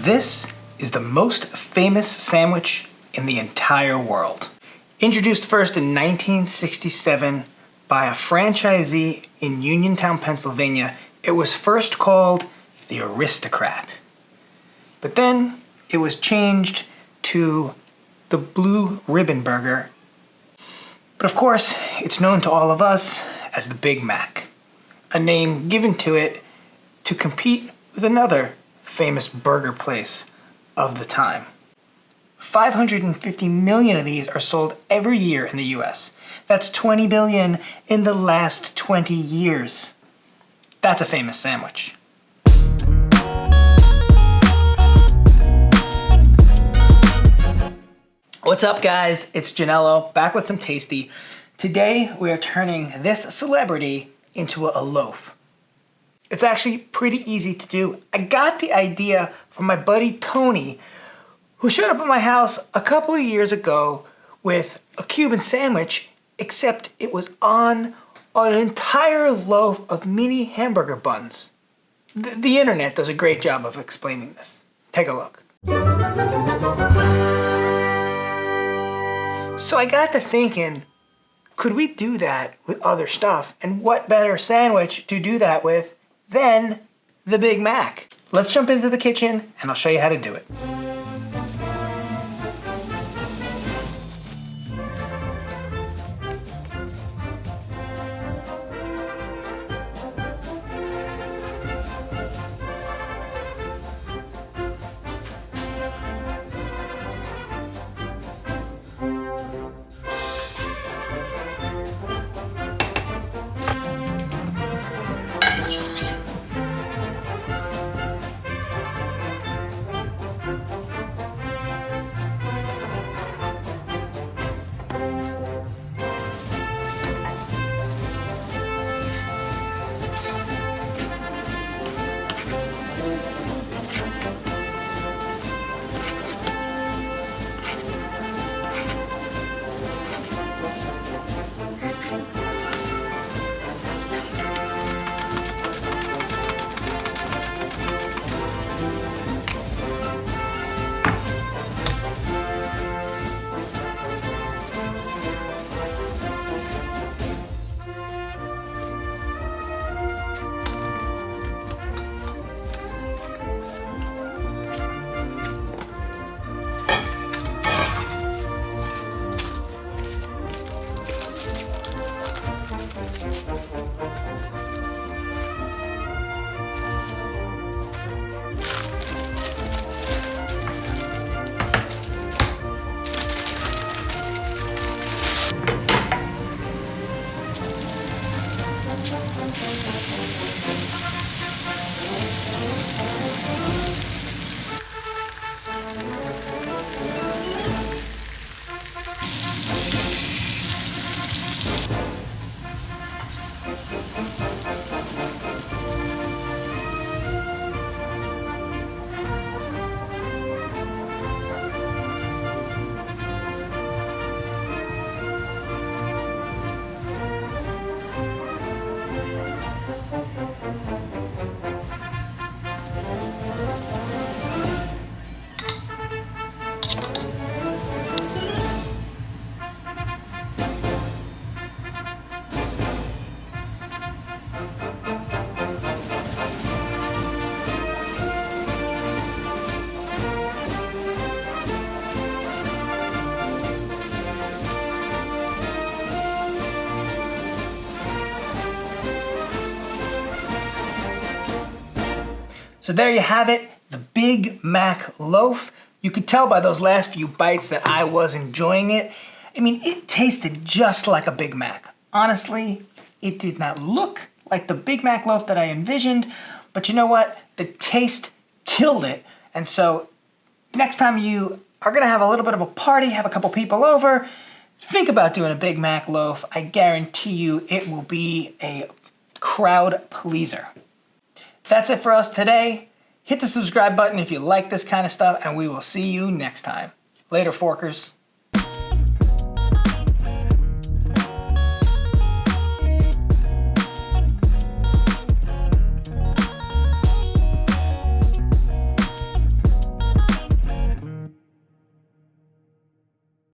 This is the most famous sandwich in the entire world. Introduced first in 1967 by a franchisee in Uniontown, Pennsylvania, it was first called the Aristocrat. But then it was changed to the Blue Ribbon Burger. But of course, it's known to all of us as the Big Mac, a name given to it to compete with another famous burger place of the time. 550 million of these are sold every year in the US. That's 20 billion in the last 20 years. That's a famous sandwich. What's up, guys? It's Janello, back with some tasty. Today we are turning this celebrity into a loaf. It's actually pretty easy to do. I got the idea from my buddy Tony, who showed up at my house a couple of years ago with a Cuban sandwich, except it was on an entire loaf of mini hamburger buns. The internet does a great job of explaining this. Take a look. So I got to thinking, could we do that with other stuff? And what better sandwich to do that with than the Big Mac? Let's jump into the kitchen and I'll show you how to do it. So there you have it, the Big Mac loaf. You could tell by those last few bites that I was enjoying it. I mean, it tasted just like a Big Mac. Honestly, it did not look like the Big Mac loaf that I envisioned, but you know what? The taste killed it. And so next time you are gonna have a little bit of a party, have a couple people over, think about doing a Big Mac loaf. I guarantee you it will be a crowd pleaser. That's it for us today. Hit the subscribe button if you like this kind of stuff, and we will see you next time. Later, Forkers.